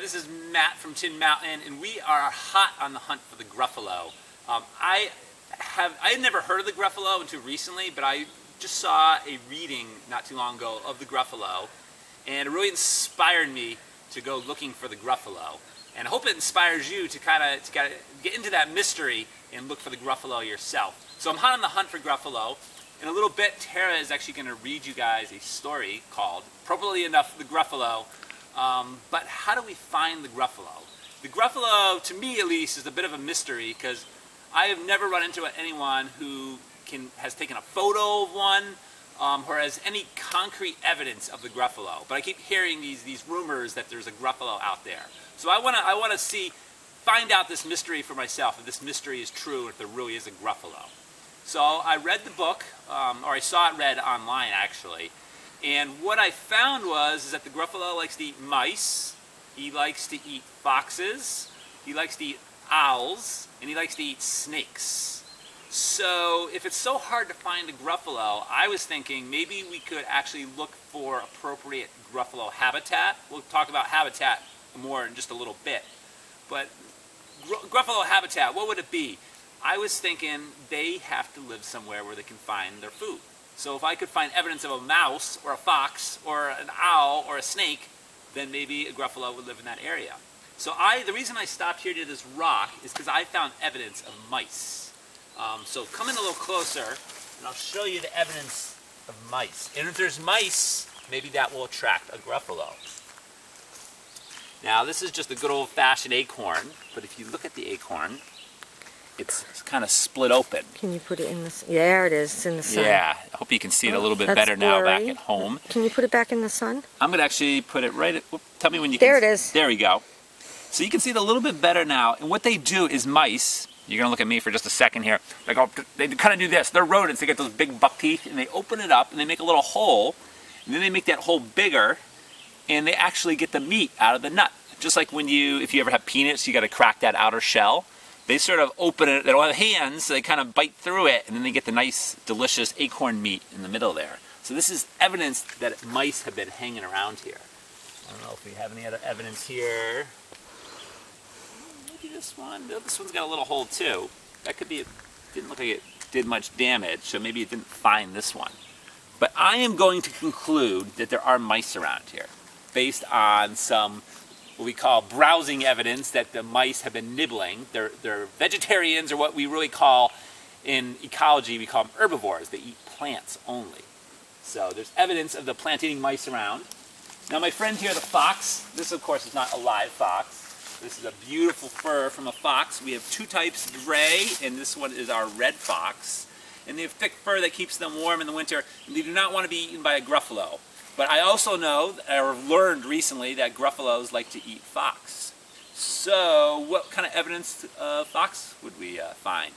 this is Matt from Tin Mountain, and we are hot on the hunt for the Gruffalo. I had never heard of the Gruffalo until recently, but I just saw a reading not too long ago of the Gruffalo, and it really inspired me to go looking for the Gruffalo. And I hope it inspires you to kind of get into that mystery and look for the Gruffalo yourself. So I'm hot on the hunt for Gruffalo. In a little bit, Tara is actually going to read you guys a story called, appropriately enough, the Gruffalo. But how do we find the Gruffalo? The Gruffalo, to me at least, is a bit of a mystery because I have never run into anyone who has taken a photo of one or has any concrete evidence of the Gruffalo. But I keep hearing these rumors that there's a Gruffalo out there. So I want to find out this mystery for myself, if this mystery is true, if there really is a Gruffalo. So I read the book, or I saw it read online actually, and what I found is that the Gruffalo likes to eat mice, he likes to eat foxes, he likes to eat owls, and he likes to eat snakes. So if it's so hard to find a Gruffalo, I was thinking maybe we could actually look for appropriate Gruffalo habitat. We'll talk about habitat more in just a little bit. But Gruffalo habitat, what would it be? I was thinking they have to live somewhere where they can find their food. So if I could find evidence of a mouse or a fox or an owl or a snake, then maybe a Gruffalo would live in that area. So the reason I stopped here to this rock is because I found evidence of mice. So come in a little closer and I'll show you the evidence of mice. And if there's mice, maybe that will attract a Gruffalo. Now this is just a good old-fashioned acorn, but if you look at the acorn, it's kind of split open. Can you put it in the... There it is, it's in the sun. Yeah, I hope you can see it a little bit better now back at home. Can you put it back in the sun? I'm going to actually put it right at... Tell me when you can... There it is. There we go. So you can see it a little bit better now. And what they do is mice, you're going to look at me for just a second here, they kind of do this. They're rodents. They get those big buck teeth, and they open it up, and they make a little hole, and then they make that hole bigger, and they actually get the meat out of the nut. Just like if you ever have peanuts, you got to crack that outer shell. They sort of open it, they don't have hands, so they kind of bite through it, and then they get the nice, delicious acorn meat in the middle there. So this is evidence that mice have been hanging around here. I don't know if we have any other evidence here. Maybe this one. No, this one's got a little hole too. That could be, it didn't look like it did much damage, so maybe it didn't find this one. But I am going to conclude that there are mice around here, based on some what we call browsing evidence that the mice have been nibbling. They're vegetarians, or what we really call, in ecology, we call them herbivores. They eat plants only. So there's evidence of the plant-eating mice around. Now my friend here, the fox, this of course is not a live fox. This is a beautiful fur from a fox. We have two types, gray, and this one is our red fox. And they have thick fur that keeps them warm in the winter, and they do not want to be eaten by a Gruffalo. But I also know, or learned recently, that Gruffalos like to eat fox. So, what kind of evidence of fox would we find?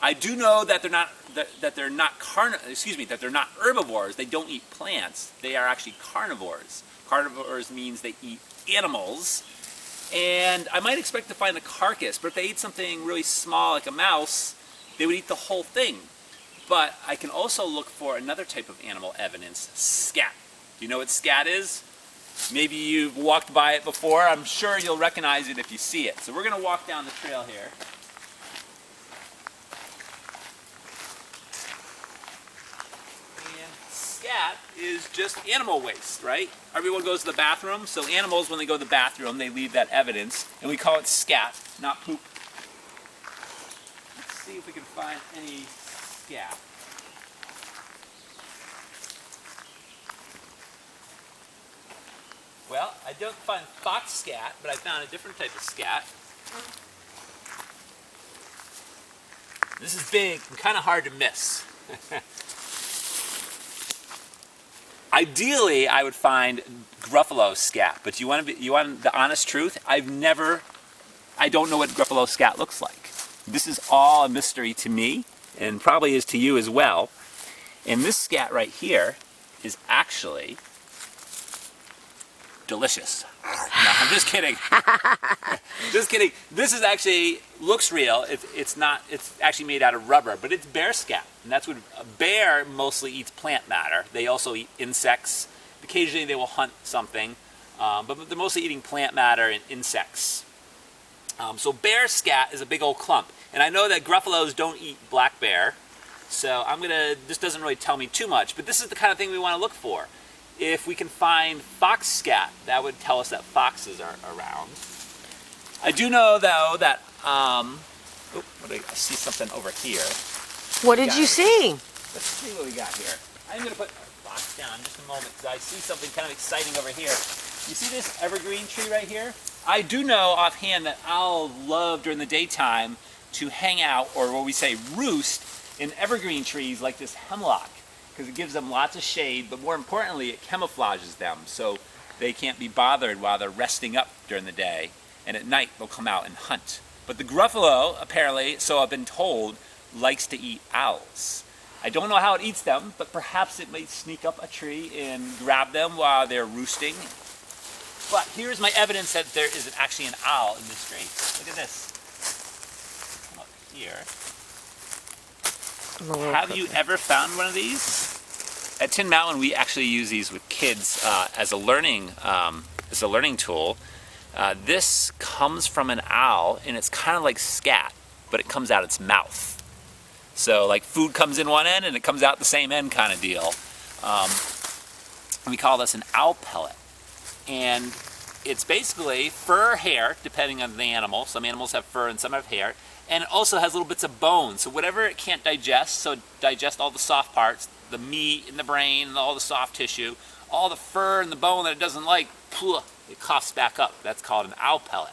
I do know that they're not herbivores. They don't eat plants. They are actually carnivores. Carnivores means they eat animals. And I might expect to find the carcass, but if they eat something really small like a mouse, they would eat the whole thing. But I can also look for another type of animal evidence, scat. Do you know what scat is? Maybe you've walked by it before. I'm sure you'll recognize it if you see it. So we're going to walk down the trail here. And scat is just animal waste, right? Everyone goes to the bathroom, so animals, when they go to the bathroom, they leave that evidence, and we call it scat, not poop. Let's see if we can find any scat. Well, I don't find fox scat, but I found a different type of scat. This is big and kind of hard to miss. Ideally, I would find Gruffalo scat, but you want the honest truth? I don't know what Gruffalo scat looks like. This is all a mystery to me, and probably is to you as well. And this scat right here is actually delicious. No, I'm just kidding. Just kidding. This is actually, looks real. It's not, it's actually made out of rubber, but it's bear scat. And that's what, a bear mostly eats plant matter. They also eat insects. Occasionally they will hunt something. but they're mostly eating plant matter and insects. So bear scat is a big old clump. And I know that Gruffalos don't eat black bear, so this doesn't really tell me too much, but this is the kind of thing we want to look for. If we can find fox scat, that would tell us that foxes are around. I do know though that, I see something over here. What did you see? Let's see what we got here. I'm going to put our box down in just a moment because I see something kind of exciting over here. You see this evergreen tree right here? I do know offhand that owls love during the daytime to hang out, or what we say roost, in evergreen trees like this hemlock, because it gives them lots of shade, but more importantly it camouflages them so they can't be bothered while they're resting up during the day, and at night they'll come out and hunt. But the Gruffalo, apparently, so I've been told, likes to eat owls. I don't know how it eats them, but perhaps it may sneak up a tree and grab them while they're roosting. But here's my evidence that there is actually an owl in this tree. Look at this. Come up here. Have you ever found one of these? At Tin Mountain, we actually use these with kids as a learning tool. This comes from an owl, and it's kind of like scat, but it comes out its mouth. So like food comes in one end and it comes out the same end kind of deal. We call this an owl pellet. And it's basically fur, hair, depending on the animal. Some animals have fur and some have hair. And it also has little bits of bone. So whatever it can't digest, so it digests all the soft parts, the meat and the brain and all the soft tissue, all the fur and the bone that it doesn't like, it coughs back up. That's called an owl pellet.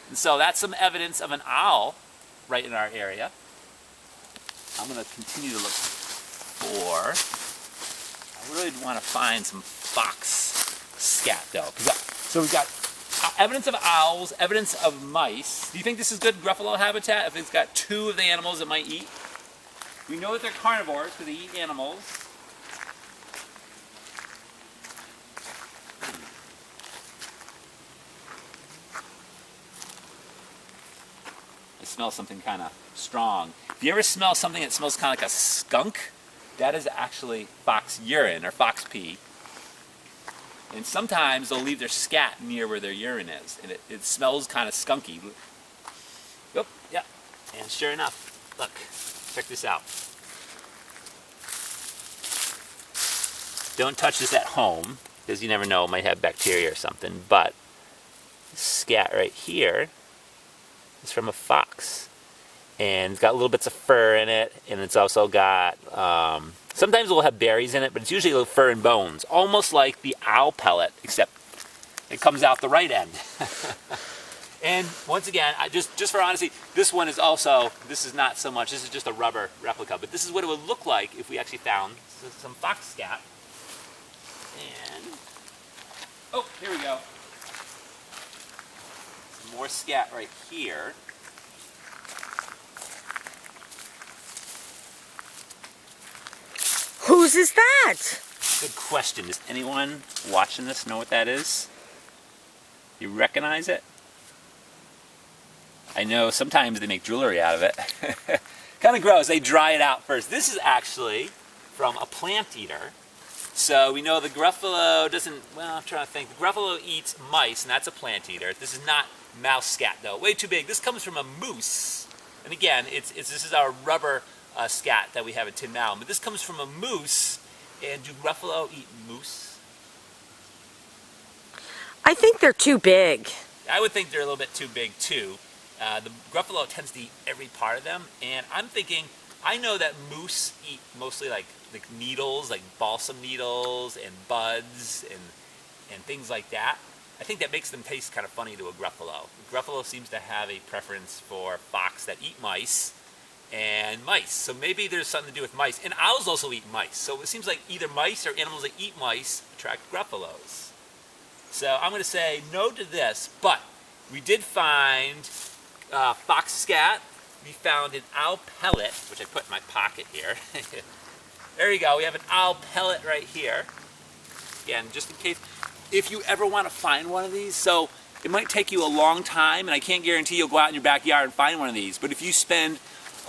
And so that's some evidence of an owl right in our area. I'm going to continue to look for, I really want to find some fox scat though. So we've got evidence of owls, evidence of mice. Do you think this is good Gruffalo habitat if it's got two of the animals it might eat? We know that they're carnivores because they eat animals. I smell something kind of strong. If you ever smell something that smells kind of like a skunk, that is actually fox urine or fox pee. And sometimes they'll leave their scat near where their urine is, and it smells kind of skunky. Oh, yeah, and sure enough, look, check this out. Don't touch this at home, because you never know, it might have bacteria or something, but this scat right here is from a fox. And it's got little bits of fur in it, and it's also got, sometimes it will have berries in it, but it's usually little fur and bones, almost like the owl pellet, except it comes out the right end. And once again, just for honesty, this one is also, this is not so much, this is just a rubber replica, but this is what it would look like if we actually found some fox scat. And, oh, here we go. Some more scat right here. Whose is that? Good question. Does anyone watching this know what that is? You recognize it? I know sometimes they make jewelry out of it. Kind of gross. They dry it out first. This is actually from a plant eater. So we know the Gruffalo doesn't, well, I'm trying to think. The Gruffalo eats mice, and that's a plant eater. This is not mouse scat, though. Way too big. This comes from a moose. And again, this is our rubber scat that we have at Tin Mountain. But this comes from a moose. And do Gruffalo eat moose? I think they're too big. I would think they're a little bit too big, too. The Gruffalo tends to eat every part of them. And I'm thinking, I know that moose eat mostly like needles, like balsam needles and buds and things like that. I think that makes them taste kind of funny to a Gruffalo. Gruffalo seems to have a preference for fox that eat mice and mice. So maybe there's something to do with mice. And owls also eat mice. So it seems like either mice or animals that eat mice attract Gruffalos. So I'm going to say no to this, but we did find fox scat. We found an owl pellet, which I put in my pocket here. There you go. We have an owl pellet right here. Again, just in case, if you ever want to find one of these. So it might take you a long time, and I can't guarantee you'll go out in your backyard and find one of these. But if you spend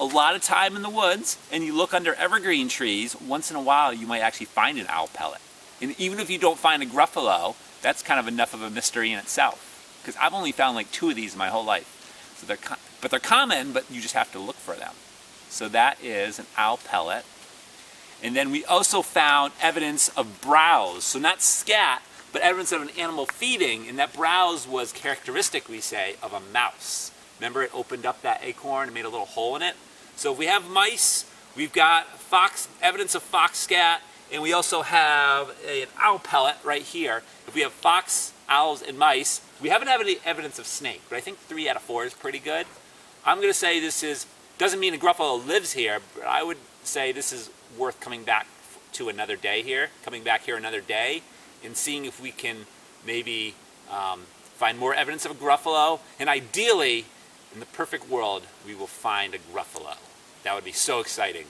a lot of time in the woods and you look under evergreen trees, once in a while you might actually find an owl pellet. And even if you don't find a Gruffalo, that's kind of enough of a mystery in itself, because I've only found like 2 of these in my whole life. So they're common, but you just have to look for them. So that is an owl pellet. And then we also found evidence of browse, so not scat, but evidence of an animal feeding, and that browse was characteristic, we say, of a mouse. Remember, it opened up that acorn and made a little hole in it? So if we have mice, we've got evidence of fox scat, and we also have an owl pellet right here. If we have fox, owls, and mice, we haven't had any evidence of snake, but I think 3 out of 4 is pretty good. I'm going to say doesn't mean a Gruffalo lives here, but I would say this is worth coming back to another day here, and seeing if we can maybe find more evidence of a Gruffalo, and ideally, in the perfect world, we will find a Gruffalo. That would be so exciting.